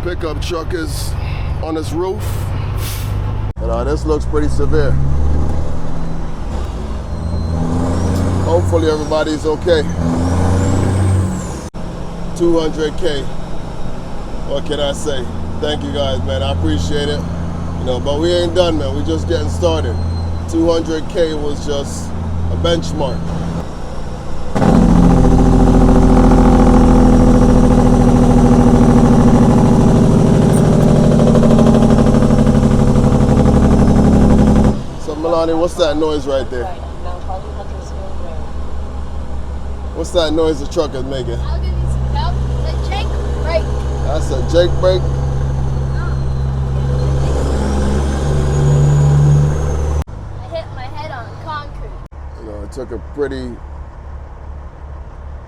Pickup truck is on its roof. And this looks pretty severe. Hopefully everybody's okay. 200K. What can I say? Thank you guys, man. I appreciate it. But we ain't done, man. We just getting started. 200K was just a benchmark. So Milani, what's that noise right there? What's that noise the truck is making? I'll give you some help. The Jake brake. That's a Jake brake? I hit my head on concrete. It took a pretty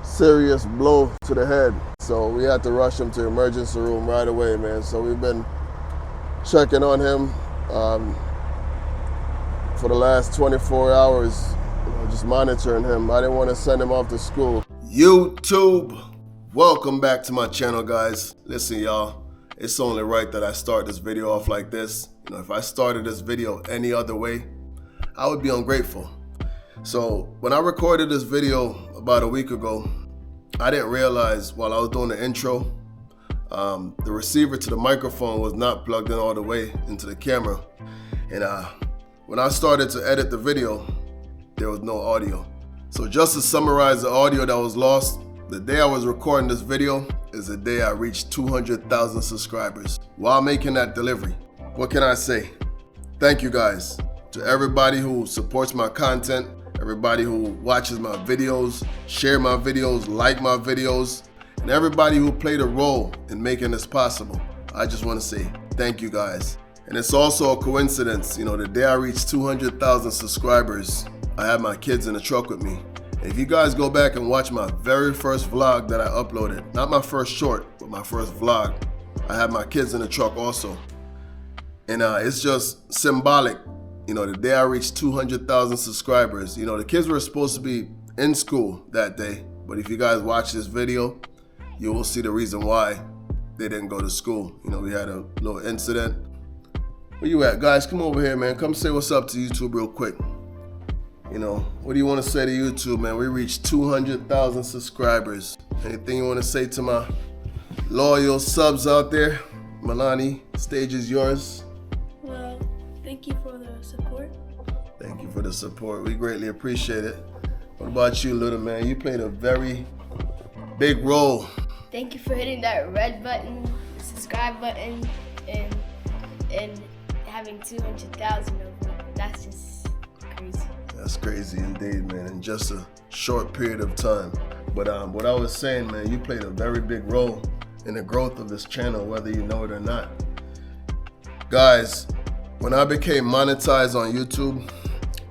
serious blow to the head. So we had to rush him to emergency room right away, man. So we've been checking on him for the last 24 hours. Just monitoring him. I didn't want to send him off to school. YouTube, welcome back to my channel, guys. Listen, y'all, it's only right that I start this video off like this. If I started this video any other way, I would be ungrateful. So when I recorded this video about a week ago, I didn't realize while I was doing the intro, the receiver to the microphone was not plugged in all the way into the camera. And when I started to edit the video, there was no audio. So just to summarize the audio that was lost, the day I was recording this video is the day I reached 200,000 subscribers while making that delivery. What can I say? Thank you guys to everybody who supports my content, everybody who watches my videos, share my videos, like my videos, and everybody who played a role in making this possible. I just want to say thank you guys. And it's also a coincidence, the day I reached 200,000 subscribers, I had my kids in the truck with me. And if you guys go back and watch my very first vlog that I uploaded, not my first short, but my first vlog, I had my kids in the truck also. And it's just symbolic, the day I reached 200,000 subscribers. The kids were supposed to be in school that day, but if you guys watch this video, you will see the reason why they didn't go to school. We had a little incident. Where you at, guys? Come over here, man. Come say what's up to YouTube real quick. What do you want to say to YouTube, man? We reached 200,000 subscribers. Anything you want to say to my loyal subs out there? Milani, stage is yours. Well, thank you for the support. Thank you for the support. We greatly appreciate it. What about you, little man? You played a very big role. Thank you for hitting that red button, the subscribe button, and having 200,000 of them. That's just crazy. That's crazy indeed, man, in just a short period of time. But what I was saying, man, you played a very big role in the growth of this channel, whether you know it or not. Guys, when I became monetized on YouTube,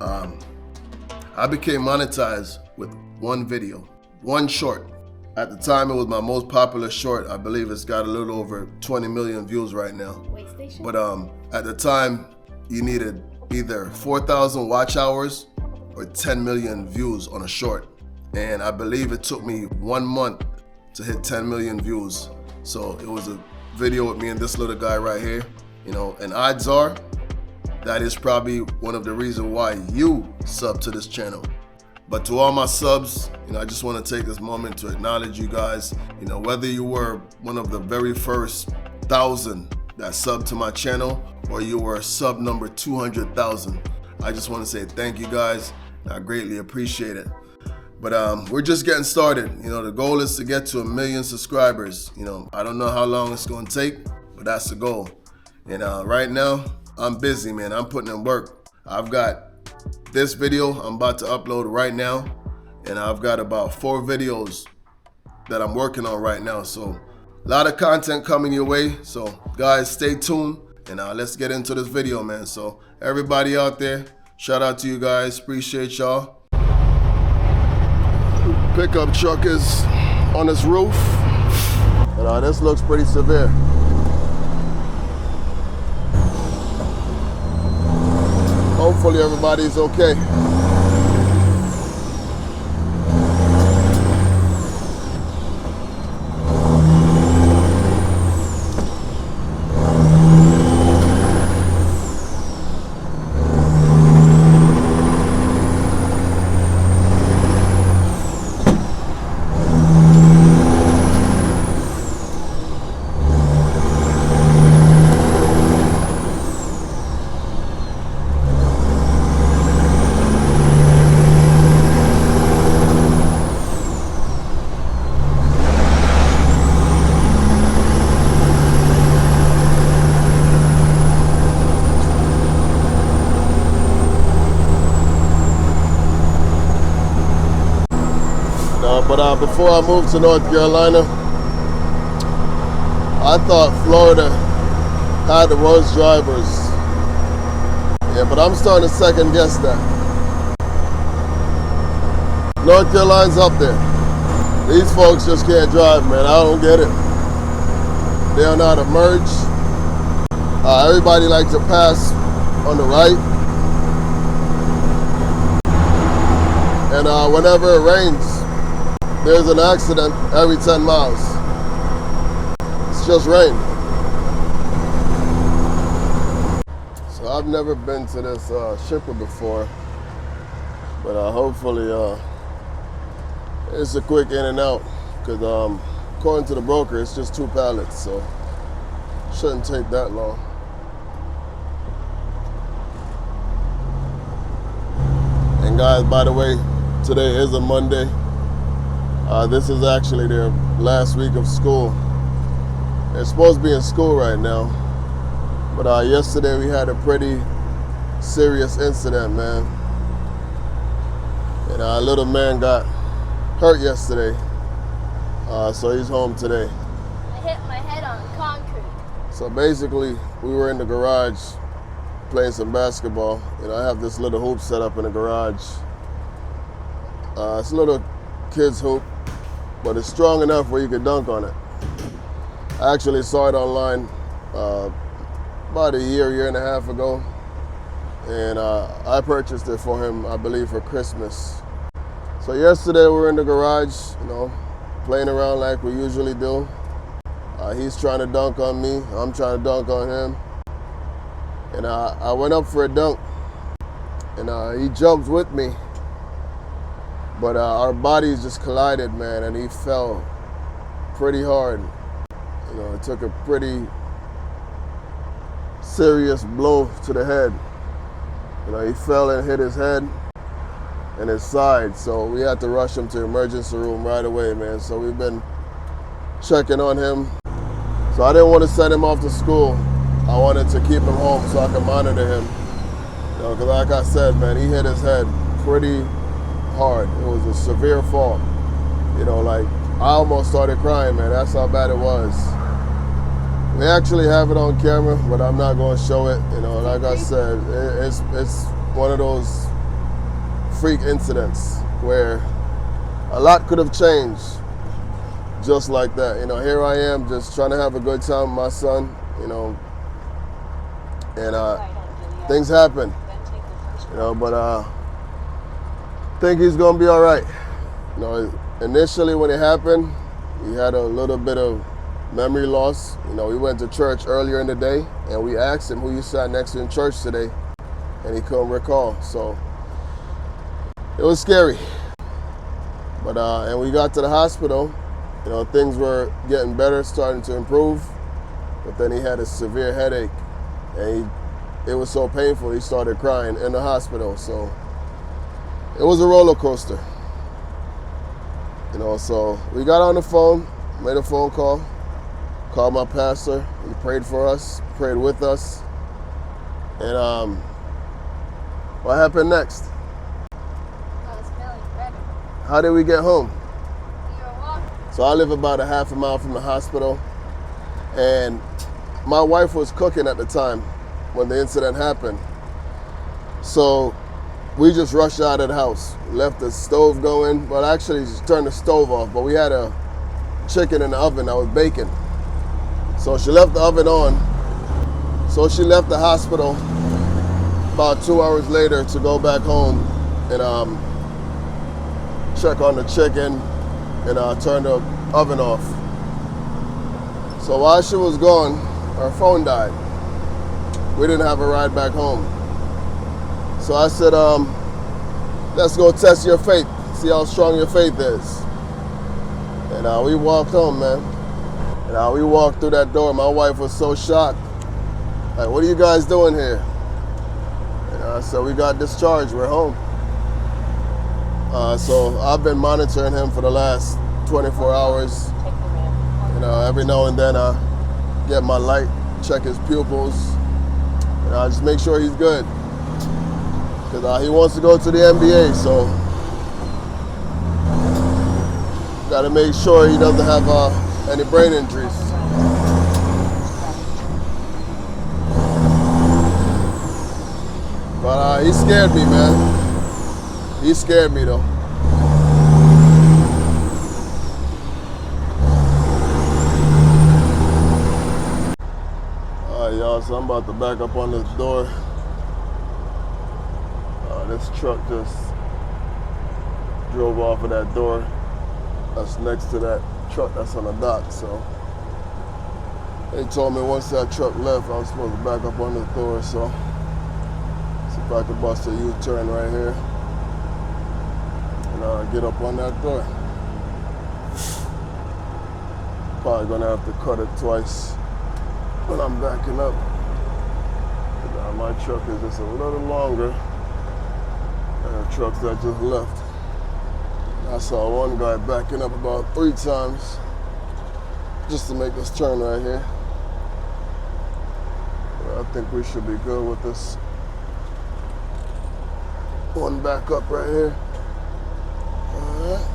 I became monetized with one video, one short. At the time, it was my most popular short. I believe it's got a little over 20 million views right now. But at the time, you needed either 4,000 watch hours or 10 million views on a short. And I believe it took me 1 month to hit 10 million views. So it was a video with me and this little guy right here, and odds are that is probably one of the reasons why you sub to this channel. But to all my subs, I just want to take this moment to acknowledge you guys. Whether you were one of the very first 1,000 that subbed to my channel or you were sub number 200,000, I just want to say thank you guys. I greatly appreciate it. But we're just getting started. The goal is to get to 1 million subscribers. I don't know how long it's going to take, but that's the goal. And right now, I'm busy, man. I'm putting in work. I've got this video I'm about to upload right now, and I've got about 4 videos that I'm working on right now. So a lot of content coming your way. So guys, stay tuned, and let's get into this video, man. So everybody out there, shout out to you guys. Appreciate y'all. Pickup truck is on its roof. And this looks pretty severe. Hopefully everybody's okay. But before I moved to North Carolina, I thought Florida had the worst drivers. Yeah, but I'm starting to second guess that. North Carolina's up there. These folks just can't drive, man. I don't get it. They don't know how to merge. Everybody likes to pass on the right. And whenever it rains, there's an accident every 10 miles. It's just rain. So I've never been to this shipper before, but hopefully it's a quick in and out, because according to the broker, it's just 2 pallets, so shouldn't take that long. And guys, by the way, today is a Monday. This is actually their last week of school. They're supposed to be in school right now, but yesterday we had a pretty serious incident, man. And a little man got hurt yesterday, so he's home today. I hit my head on concrete. So basically, we were in the garage playing some basketball. I have this little hoop set up in the garage. It's a little kid's hoop, but it's strong enough where you could dunk on it. I actually saw it online about a year and a half ago, and I purchased it for him, I believe, for Christmas. So yesterday we were in the garage, playing around like we usually do. He's trying to dunk on me, I'm trying to dunk on him. And I went up for a dunk, and he jumped with me. But our bodies just collided, man, and he fell pretty hard. It took a pretty serious blow to the head. He fell and hit his head and his side, so we had to rush him to the emergency room right away, man. So we've been checking on him. So I didn't want to send him off to school. I wanted to keep him home so I could monitor him. Because like I said, man, he hit his head pretty hard. It was a severe fall. Like I almost started crying, man. That's how bad it was. We actually have it on camera, but I'm not going to show it. Like I said, it's one of those freak incidents where a lot could have changed just like that. Here I am just trying to have a good time with my son, and things happen, but I think he's going to be all right. Initially when it happened, he had a little bit of memory loss. We went to church earlier in the day, and we asked him who you sat next to in church today, and he couldn't recall. So it was scary. But and we got to the hospital. Things were getting better, starting to improve. But then he had a severe headache, and it was so painful he started crying in the hospital. So it was a roller coaster. So we got on the phone, made a phone call, called my pastor. He prayed for us, prayed with us. And what happened next? I was feeling better. How did we get home? We were walking. So I live about a half a mile from the hospital, and my wife was cooking at the time when the incident happened. So we just rushed out of the house, left the stove going, but actually just turned the stove off, but we had a chicken in the oven that was baking. So she left the oven on. So she left the hospital about 2 hours later to go back home and check on the chicken and turn the oven off. So while she was gone, her phone died. We didn't have a ride back home. So I said, let's go test your faith, see how strong your faith is. And we walked home, man. And we walked through that door. My wife was so shocked. Like, what are you guys doing here? And so we got discharged, we're home. So I've been monitoring him for the last 24 hours. Every now and then I get my light, check his pupils, and I just make sure he's good. Because he wants to go to the NBA, so Gotta make sure he doesn't have any brain injuries. But he scared me, man. He scared me though. Alright, y'all, so I'm about to back up on this door. This truck just drove off of that door that's next to that truck that's on the dock. So they told me once that truck left, I was supposed to back up on this door. So see if I could bust a U-turn right here and get up on that door. Probably gonna have to cut it twice when I'm backing up. My truck is just a little longer than the trucks that just left. I saw one guy backing up about 3 times just to make this turn right here. But I think we should be good with this one back up right here. All right.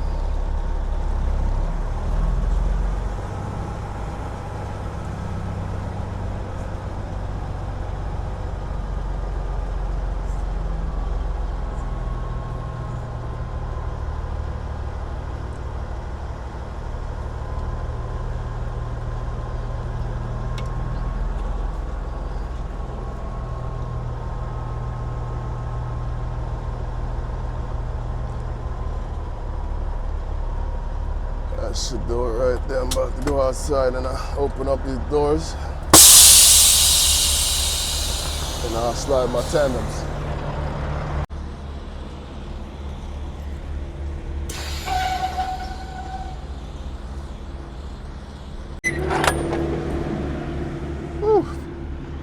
That should do it right there. I'm about to go outside and open up these doors. And I'll slide my tandems. Whew.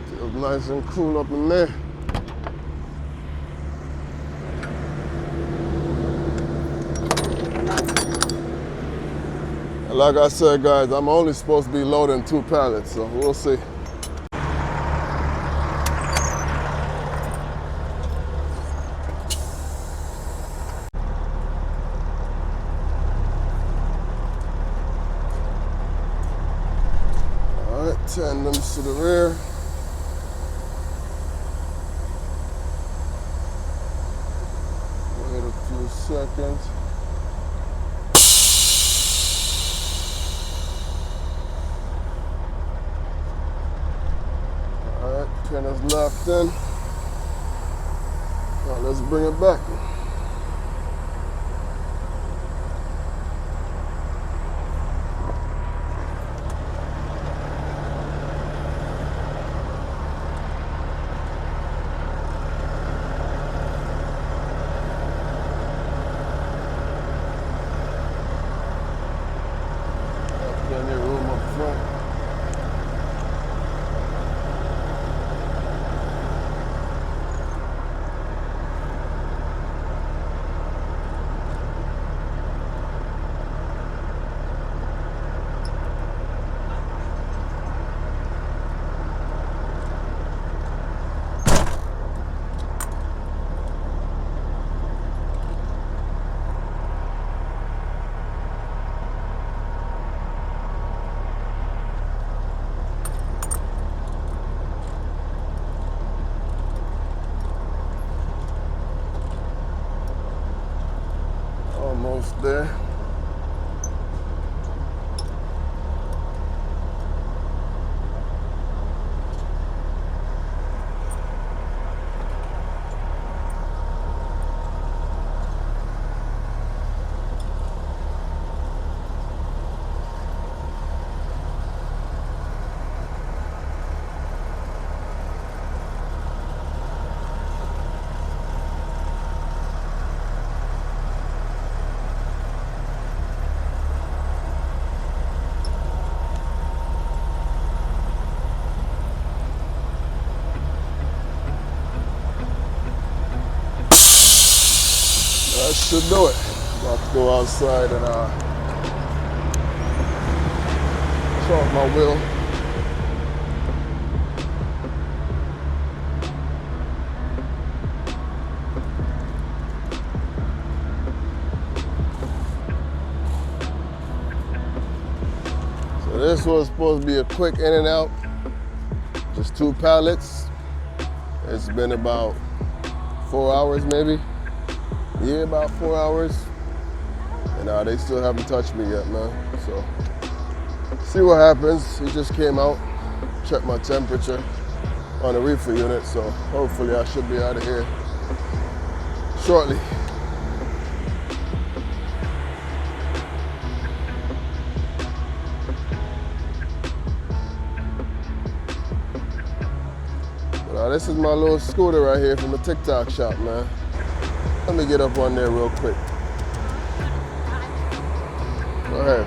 Feels nice and cool up in there. Like I said, guys, I'm only supposed to be loading 2 pallets, so we'll see. All right, tandems to the rear. Wait a few seconds. Pin is locked in. Now let's bring it back. Got plenty of room up front. Almost there. That should do it. About to go outside and chalk my wheel. this was supposed to be a quick in and out, just 2 pallets. It's been about 4 hours maybe. Yeah, about 4 hours. And they still haven't touched me yet, man. So, see what happens. He just came out, checked my temperature on the reefer unit, so hopefully I should be out of here shortly. But this is my little scooter right here from the TikTok shop, man. Let me get up on there real quick. Go ahead.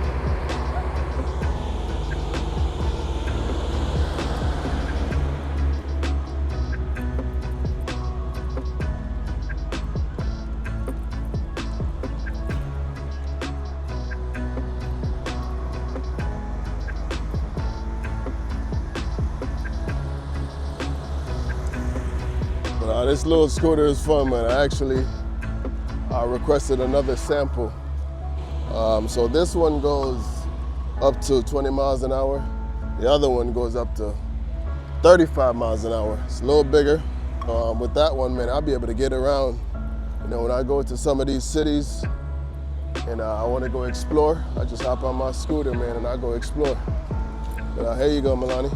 But this little scooter is fun, man. I requested another sample. So this one goes up to 20 miles an hour. The other one goes up to 35 miles an hour. It's a little bigger. With that one, man, I'll be able to get around. You know, when I go to some of these cities and I want to go explore, I just hop on my scooter, man, and I go explore. But here you go, Milani.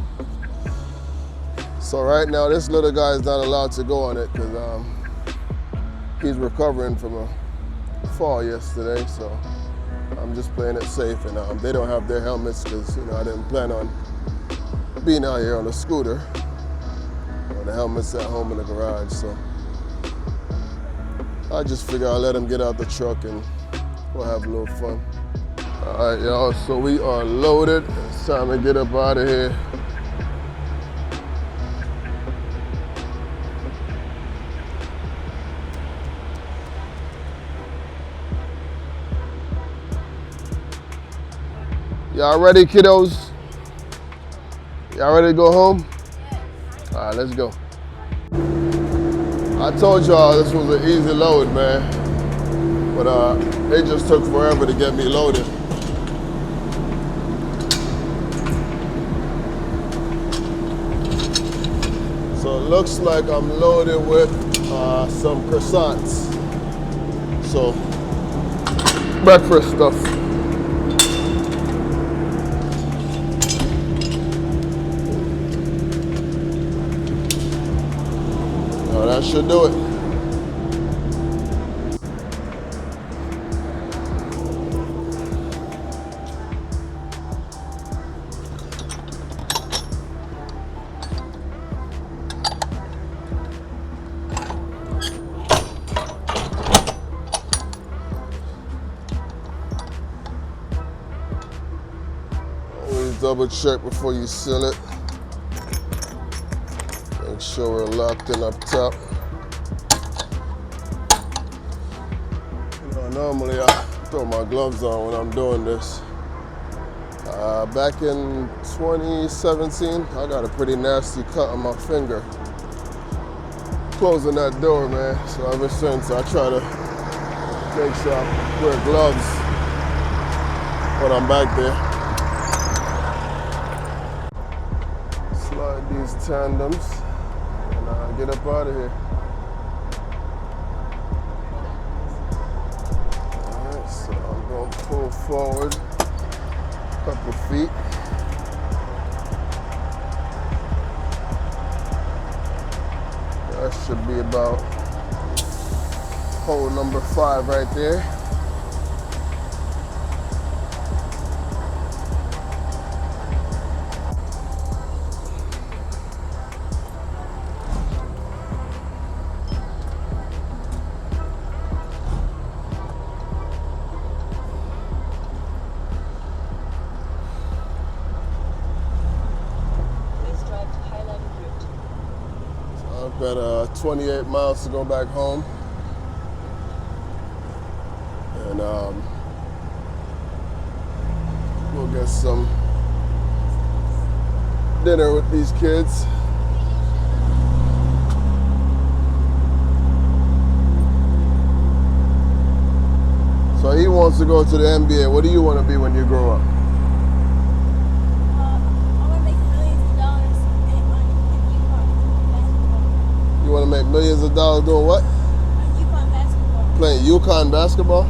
So right now, this little guy is not allowed to go on it because he's recovering from a fall yesterday. So I'm just playing it safe, and they don't have their helmets because I didn't plan on being out here on a scooter. The helmet's at home in the garage, so I just figure I'll let them get out the truck and we'll have a little fun. All right, y'all, so we are loaded. It's time to get up out of here. Y'all ready, kiddos? Y'all ready to go home? All right, let's go. I told y'all this was an easy load, man. But it just took forever to get me loaded. So it looks like I'm loaded with some croissants. So, breakfast stuff. That should do it. Always double check before you seal it. Make sure we're locked in up top. Normally I throw my gloves on when I'm doing this. Back in 2017, I got a pretty nasty cut on my finger closing that door, man. So ever since, I try to make sure I wear gloves when I'm back there. Slide these tandems and get up out of here. So I'm going to pull forward a couple feet. That should be about hole number 5 right there. Got 28 miles to go back home, and we'll get some dinner with these kids. So he wants to go to the NBA. What do you want to be when you grow up? Millions of dollars doing what? UConn basketball. Playing UConn basketball?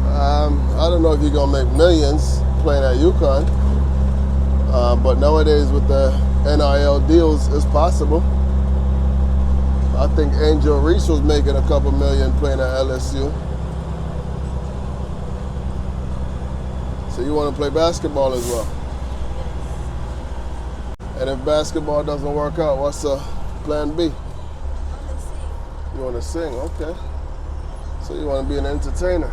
I don't know if you're going to make millions playing at UConn. But nowadays with the NIL deals, it's possible. I think Angel Reese was making a couple million playing at LSU. So you want to play basketball as well? And if basketball doesn't work out, what's plan B? You want to sing? Okay. So you want to be an entertainer.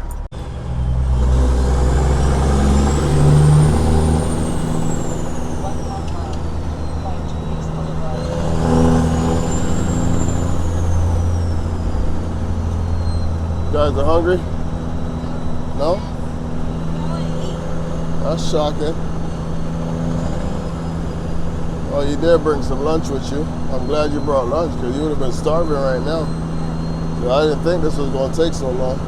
You guys are hungry? No? That's shocking. Oh, you did bring some lunch with you. I'm glad you brought lunch because you would have been starving right now. I didn't think this was going to take so long.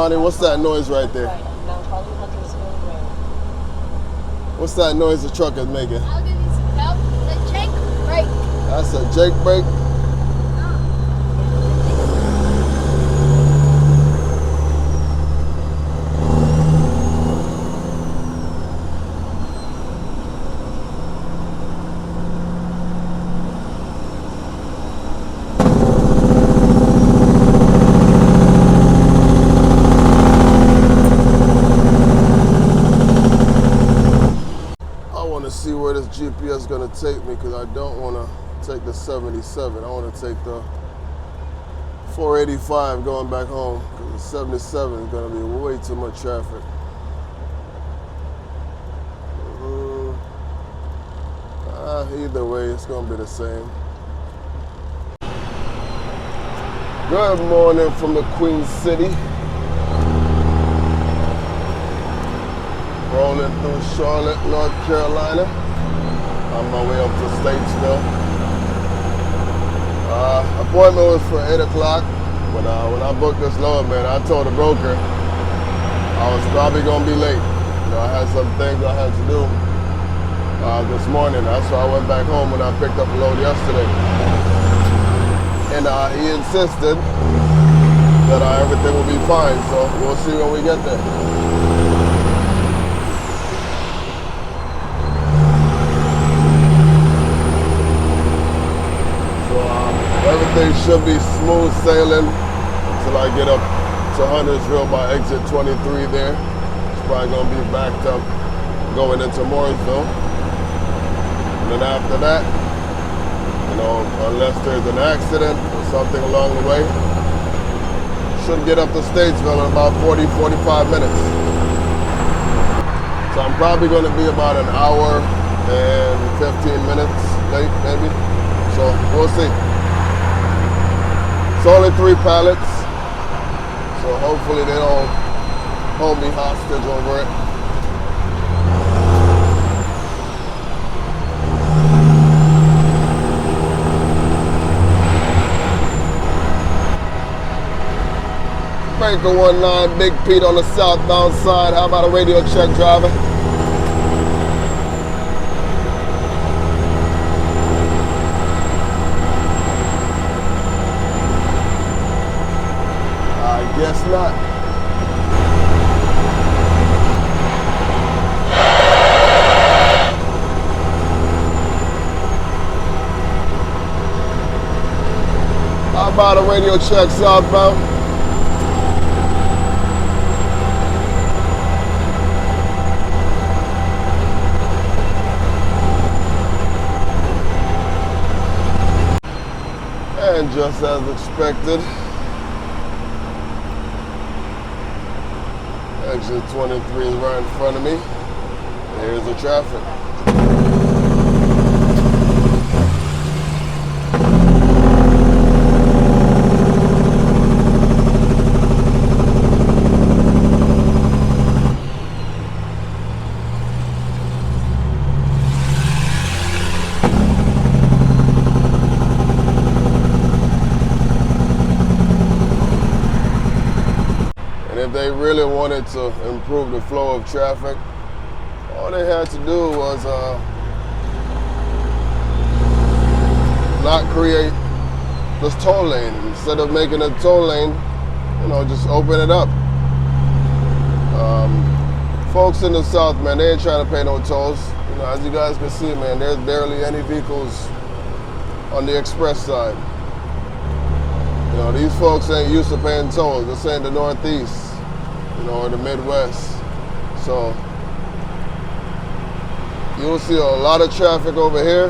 What's that noise right there? What's that noise the truck is making? I'll give you some help. The Jake brake. That's a Jake brake? See where this GPS is going to take me because I don't want to take the 77. I want to take the 485 going back home because the 77 is going to be way too much traffic. Either way, it's going to be the same. Good morning from the Queen City. Rolling through Charlotte, North Carolina. On my way up to Statesville. Appointment was for 8 o'clock, but when I booked this load, man, I told the broker I was probably gonna be late. You know, I had some things I had to do this morning. That's why I went back home when I picked up the load yesterday. And he insisted that everything will be fine, so we'll see when we get there. Everything should be smooth sailing until I get up to Huntersville by exit 23 there. It's probably going to be backed up going into Mooresville. And then after that, you know, unless there's an accident or something along the way, should get up to Statesville in about 40-45 minutes. So I'm probably going to be about an hour and 15 minutes late maybe. So we'll see. It's only 3 pallets, so hopefully they don't hold me hostage over it. Breaker 19, Big Pete on the southbound side. How about a radio check, driver? Guess not. How about a radio check southbound? And just as expected, exit 23 is right in front of me. Here's the traffic. they really wanted to improve the flow of traffic, all they had to do was not create this toll lane. Instead of making a toll lane, just open it up. Folks in the south, man, they ain't trying to pay no tolls. As you guys can see, man, there's barely any vehicles on the express side. These folks ain't used to paying tolls. This ain't the Northeast, or the Midwest. So you'll see a lot of traffic over here,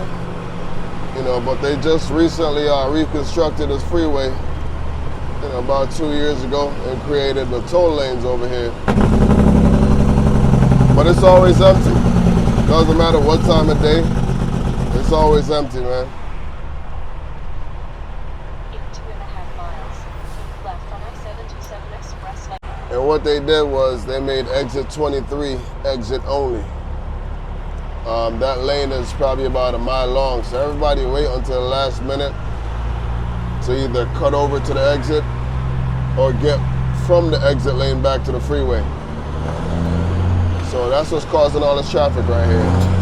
but they just recently reconstructed this freeway, about 2 years ago, and created the toll lanes over here. But it's always empty. Doesn't matter what time of day, it's always empty, man. And what they did was they made exit 23 exit only. That lane is probably about a mile long, so everybody wait until the last minute to either cut over to the exit or get from the exit lane back to the freeway. So that's what's causing all this traffic right here.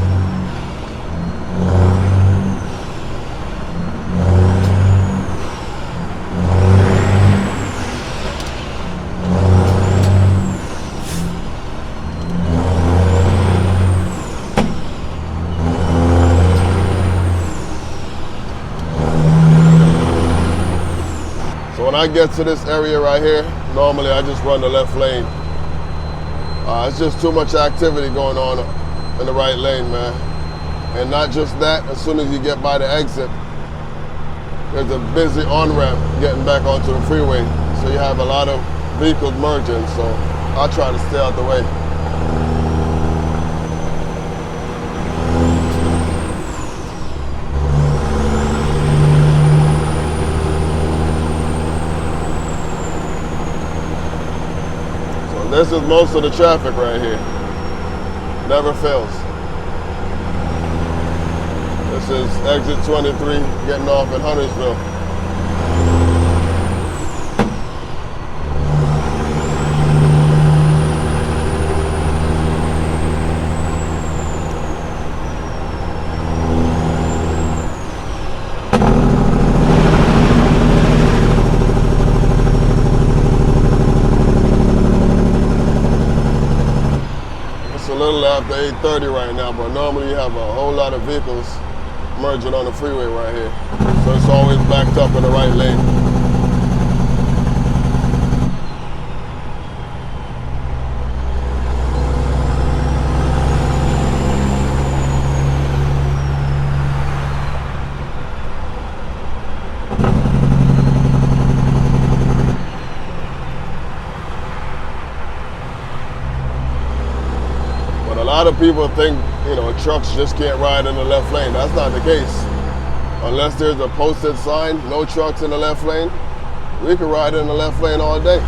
When I get to this area right here, normally I just run the left lane. It's just too much activity going on in the right lane, man. And not just that, as soon as you get by the exit, there's a busy on-ramp getting back onto the freeway. So you have a lot of vehicles merging, so I try to stay out the way. This is most of the traffic right here. Never fails. This is exit 23 getting off in Huntersville. A little after 8:30 right now, but normally you have a whole lot of vehicles merging on the freeway right here. So it's always backed up in the right lane. A lot of people think, trucks just can't ride in the left lane. That's not the case. Unless there's a posted sign, no trucks in the left lane, we can ride in the left lane all day.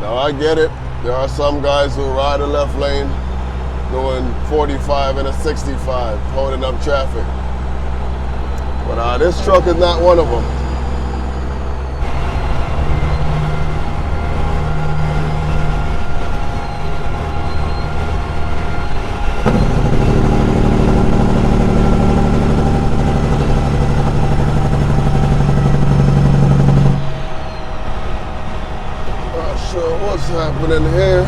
Now I get it. There are some guys who ride the left lane going 45 and a 65, holding up traffic. But this truck is not one of them. Not sure what's happening here.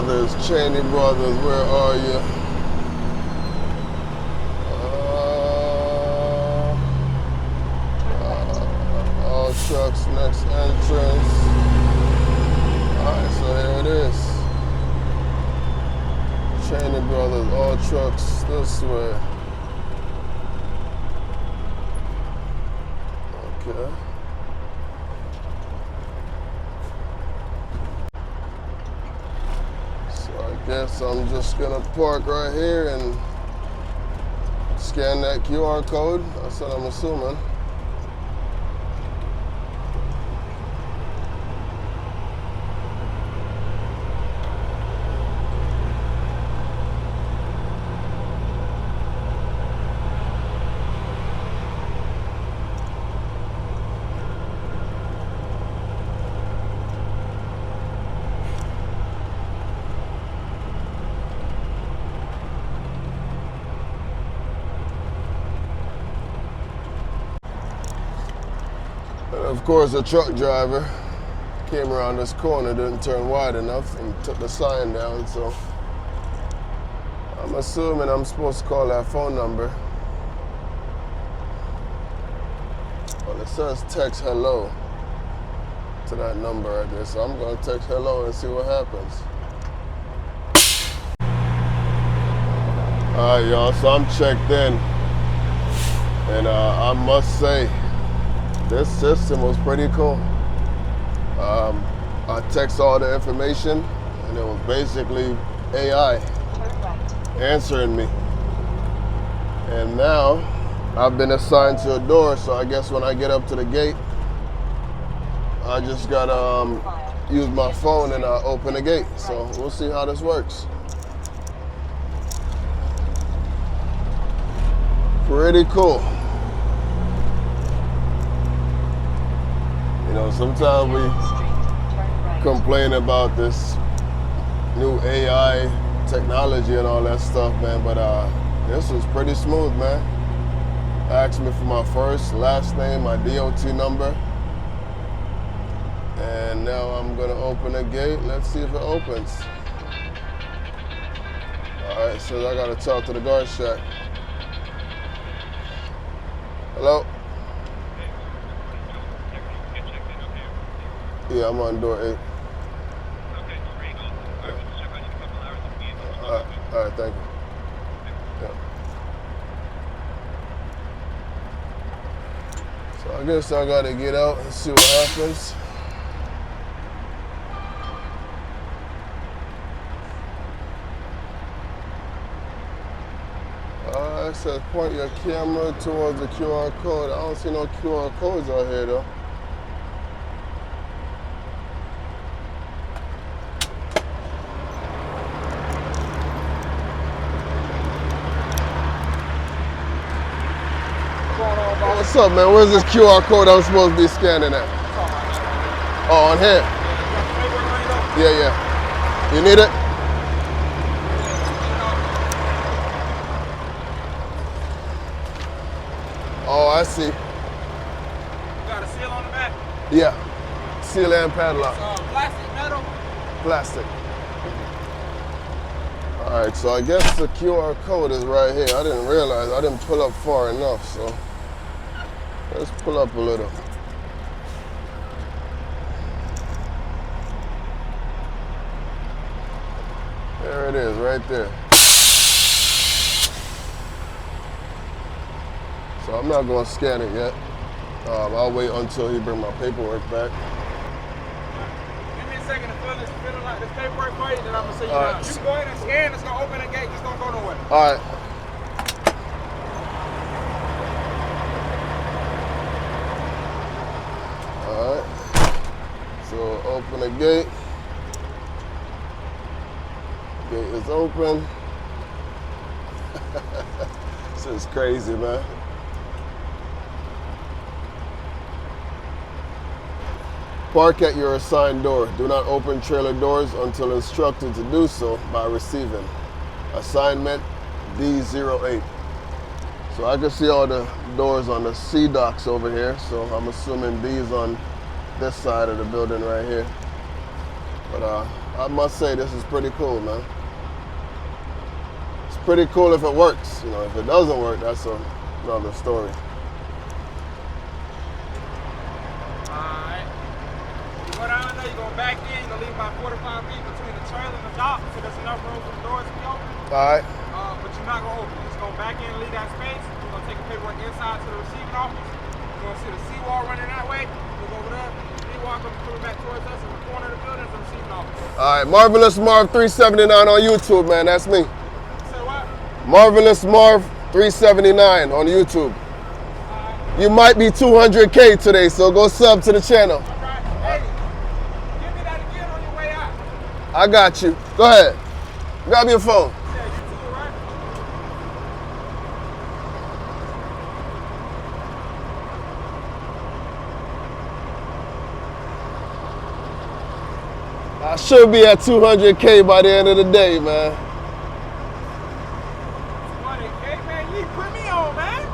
Brothers, Cheney Brothers, where are you? All trucks, next entrance. Alright, so here it is. Cheney Brothers, all trucks this way. Okay. So I guess I'm just gonna park right here and scan that QR code. That's what I'm assuming. And of course, the truck driver came around this corner, didn't turn wide enough, and took the sign down. So I'm assuming I'm supposed to call that phone number. Well, it says text hello to that number right there. So I'm going to text hello and see what happens. All right, y'all. So I'm checked in. And I must say, this system was pretty cool. I text all the information, and it was basically AI answering me. And now I've been assigned to a door, so I guess when I get up to the gate, I just gotta use my phone and open the gate. So we'll see how this works. Pretty cool. You know, sometimes we complain about this new AI technology and all that stuff, man, but this was pretty smooth, man. Asked me for my first, last name, my DOT number, and now I'm gonna open the gate. Let's see if it opens. All right, so I gotta talk to the guard shack. Hello? Yeah, I'm on door 8. Okay, great. All right, we'll check on you in a couple hours and be in touch. All right, thank you. Yeah. So I guess I gotta get out and see what happens. It says point your camera towards the QR code. I don't see no QR codes out here though. What's up, man? Where's this QR code I'm supposed to be scanning at? Oh, on here? Yeah. You need it? Oh, I see. You got a seal on the back? Yeah. Seal and padlock. Plastic, metal? Plastic. All right, so I guess the QR code is right here. I didn't realize, I didn't pull up far enough, so let's pull up a little. There it is, right there. So I'm not gonna scan it yet. I'll wait until he bring my paperwork back. Give me a second to fill this paperwork for you, then I'm gonna see you All down. right. You can go ahead and scan, it's gonna open the gate, just don't go nowhere. All right. All right. So open the gate. Gate is open. This is crazy, man. Park at your assigned door. Do not open trailer doors until instructed to do so by receiving. Assignment D08. So I can see all the doors on the C docks over here. So I'm assuming D is on this side of the building right here. But I must say this is pretty cool, man. It's pretty cool if it works. You know, if it doesn't work, that's another story. Alright. You go down there, you're going to back in, you're going to leave about 4 to 5 feet between the trailer and the dock, so there's enough room for the doors to be open. All right. But you're not going to open. You're just going to back in and leave that space. You're going to take the paperwork inside to the receiving office. You're going to see the seawall running that way. Look over there. Seawall coming back towards us in the corner of the building is the receiving office. All right, Marvelous Marv 379 on YouTube, man. That's me. Say what? Marvelous Marv 379 on YouTube. You might be 200K today, so go sub to the channel. All right. Hey, give me that again on your way out. I got you. Go ahead. Grab your phone. Yeah, you too, right? I should be at 200K by the end of the day, man. 20K, man. You put me on, man.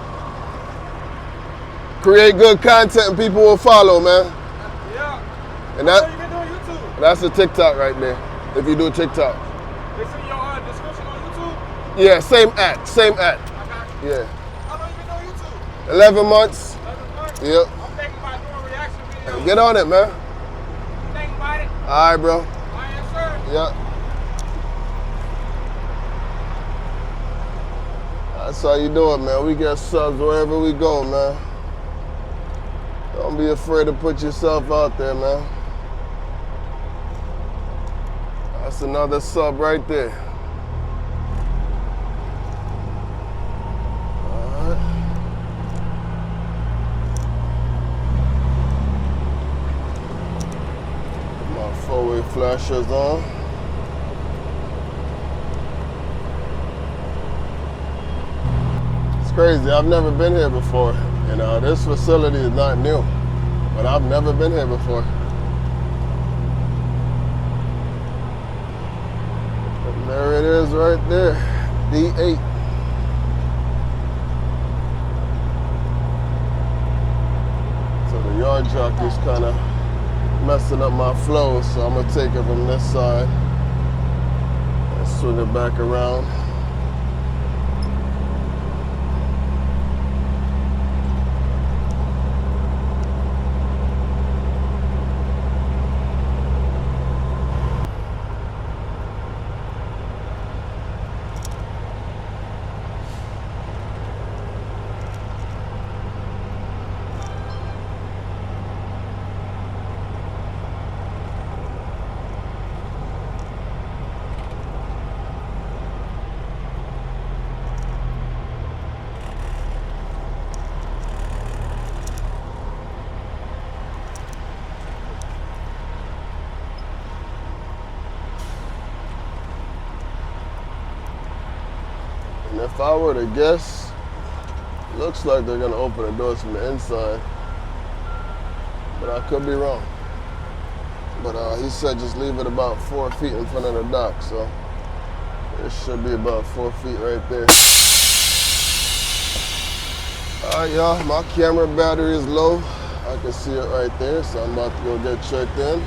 Create good content and people will follow, man. Yeah. And How long you been doing YouTube? that's a TikTok right there. If you do TikTok. It's in your description on YouTube. Yeah, same at. I got you. Yeah. How long you been doing YouTube? 11 months. 11 months? Yep. I'm thinking about doing reaction videos. Get on it, man. You thinking about it? All right, bro. I am, sir. Yep. That's how you do it, man. We get subs wherever we go, man. Don't be afraid to put yourself out there, man. That's another sub right there. All right. Put my four-way flashers on. It's crazy. I've never been here before. You know, this facility is not new, but I've never been here before. And there it is right there, D8. So the yard jockey's kind of messing up my flow, so I'm gonna take it from this side and swing it back around. And if I were to guess, looks like they're gonna open the doors from the inside, but I could be wrong. But he said just leave it about 4 feet in front of the dock, so it should be about 4 feet right there. All right, y'all, my camera battery is low. I can see it right there, so I'm about to go get checked in.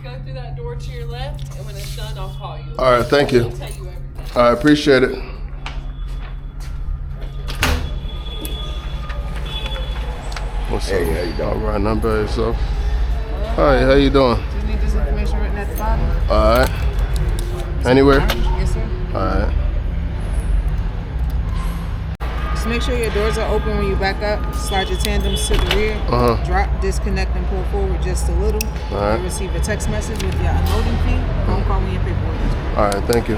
Go through that door to your left, and when it's done, I'll call you. All right, thank you. I'll tell you everything. I appreciate it. What's Hey, up? how you doing? All right, not bad yourself. Hi, how you doing? Do you need this information written at the bottom? All right. Anywhere? Yes, sir. All right. Just make sure your doors are open when you back up. Slide your tandems to the rear. Uh-huh. Drop, disconnect, and pull forward just a little. All right. You'll receive a text message with your unloading fee. Phone call when your paperwork is ready. All right, thank you.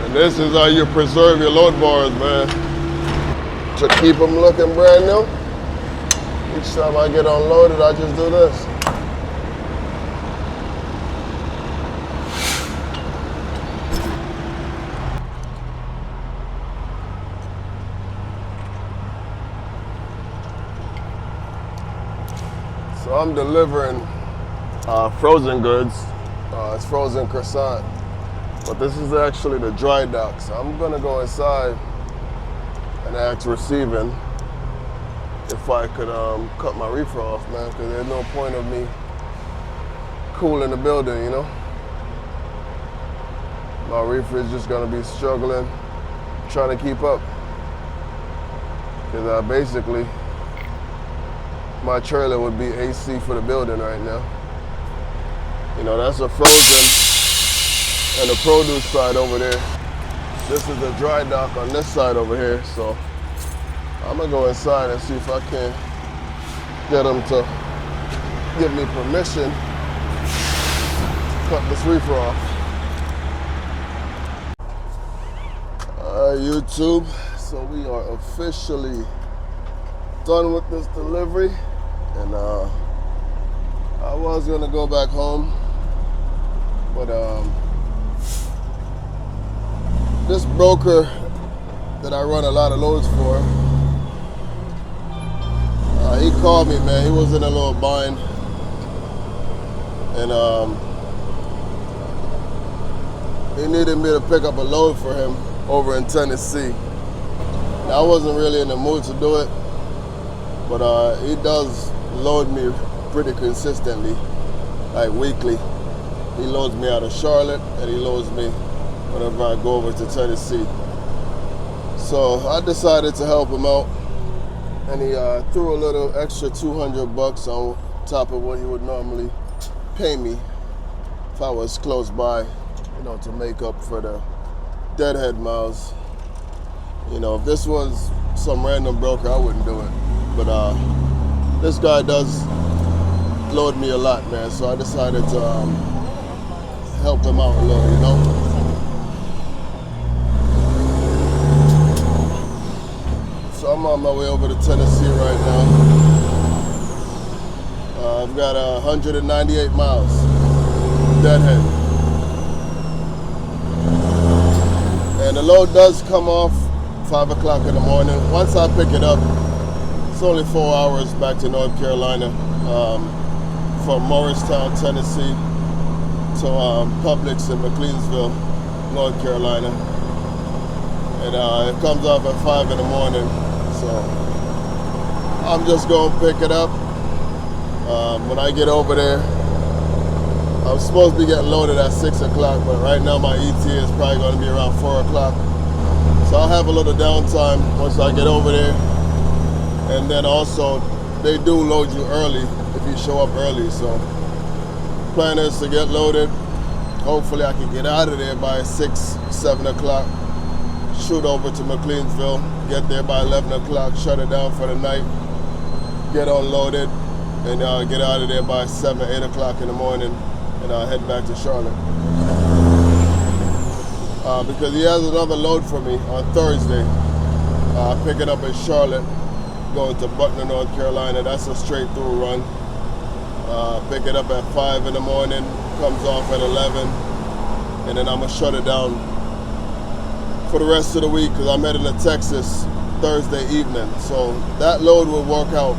And this is how you preserve your load bars, man. To keep them looking brand new. Each time I get unloaded, I just do this. So I'm delivering frozen goods. It's frozen croissant. But this is actually the dry dock. So I'm gonna go inside and ask receiving if I could cut my reefer off, man, because there's no point of me cooling the building, you know? My reefer is just gonna be struggling, trying to keep up. Because basically, my trailer would be AC for the building right now. You know, that's a frozen and the produce side over there. This is the dry dock on this side over here. So I'm gonna go inside and see if I can get them to give me permission to cut this reefer off. YouTube, so we are officially done with this delivery, and I was gonna go back home, but this broker that I run a lot of loads for, he called me, man. He was in a little bind, and he needed me to pick up a load for him over in Tennessee. Now, I wasn't really in the mood to do it, but he does load me pretty consistently, like weekly. He loads me out of Charlotte, and he loads me whenever I go over to Tennessee. So I decided to help him out, and he threw a little extra $200 on top of what he would normally pay me if I was close by, you know, to make up for the deadhead miles. You know, if this was some random broker, I wouldn't do it. But this guy does load me a lot, man. So I decided to help him out a little, you know. So I'm on my way over to Tennessee right now. I've got 198 miles, deadhead. And the load does come off 5 o'clock in the morning. Once I pick it up, it's only 4 hours back to North Carolina, from Morristown, Tennessee to Publix in McLeansville, North Carolina. And it comes off at 5 in the morning. So I'm just gonna pick it up. When I get over there, I'm supposed to be getting loaded at 6 o'clock, but right now my ETA is probably gonna be around 4 o'clock. So I'll have a little downtime once I get over there. And then also, they do load you early if you show up early. So plan is to get loaded. Hopefully I can get out of there by 6, 7 o'clock. Shoot over to McLeansville, get there by 11 o'clock, shut it down for the night, get unloaded, and get out of there by 7, 8 o'clock in the morning, and head back to Charlotte. Because he has another load for me on Thursday. Pick it up in Charlotte, going to Butler, North Carolina. That's a straight through run. Pick it up at 5 in the morning, comes off at 11, and then I'm gonna shut it down for the rest of the week because I'm heading to Texas Thursday evening. So that load will work out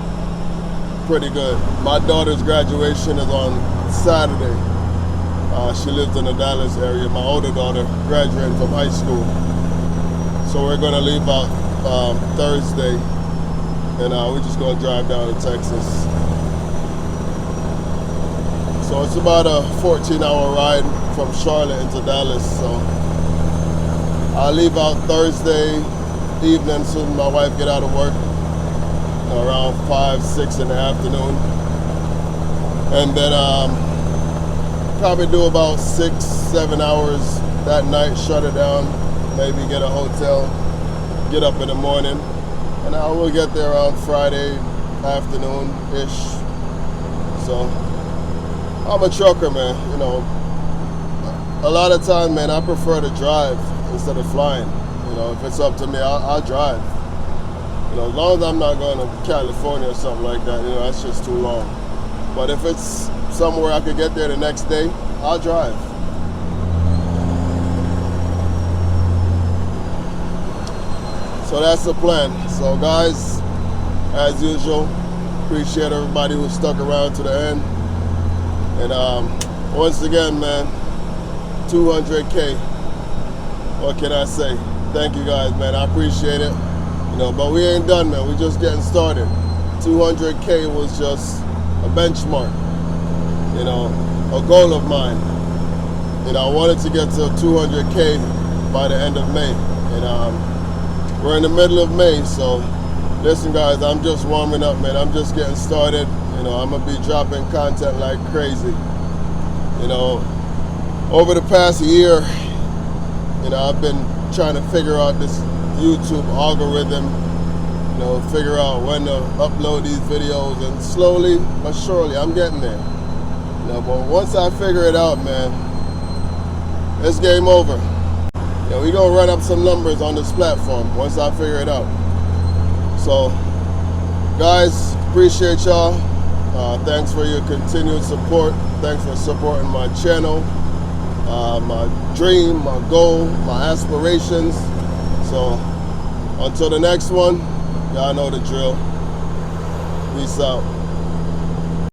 pretty good. My daughter's graduation is on Saturday. She lives in the Dallas area. My older daughter graduated from high school. So we're gonna leave out Thursday, and we're just gonna drive down to Texas. So it's about a 14-hour ride from Charlotte into Dallas. So I'll leave out Thursday evening soon as my wife get out of work, around 5, 6 in the afternoon. And then probably do about 6, 7 hours that night, shut it down, maybe get a hotel, get up in the morning, and I will get there around Friday afternoon-ish. So I'm a trucker, man. You know, a lot of times, man, I prefer to drive instead of flying. You know, if it's up to me, I'll drive. You know, as long as I'm not going to California or something like that, you know, that's just too long. But if it's somewhere I could get there the next day, I'll drive. So that's the plan. So guys, as usual, appreciate everybody who stuck around to the end. And once again, man, 200K. What can I say? Thank you guys, man. I appreciate it. You know, but we ain't done, man. We just getting started. 200K was just a benchmark, you know, a goal of mine. You know, I wanted to get to 200K by the end of May. And we're in the middle of May, so listen, guys, I'm just warming up, man. I'm just getting started. You know, I'm gonna be dropping content like crazy. You know, over the past year, you know, I've been trying to figure out this YouTube algorithm, you know, figure out when to upload these videos, and slowly but surely I'm getting there. You know, but once I figure it out, man, it's game over. You know, we're gonna run up some numbers on this platform once I figure it out. So, guys, appreciate y'all. Thanks for your continued support. Thanks for supporting my channel, my dream, my goal, my aspirations. So, until the next one, y'all know the drill. Peace out.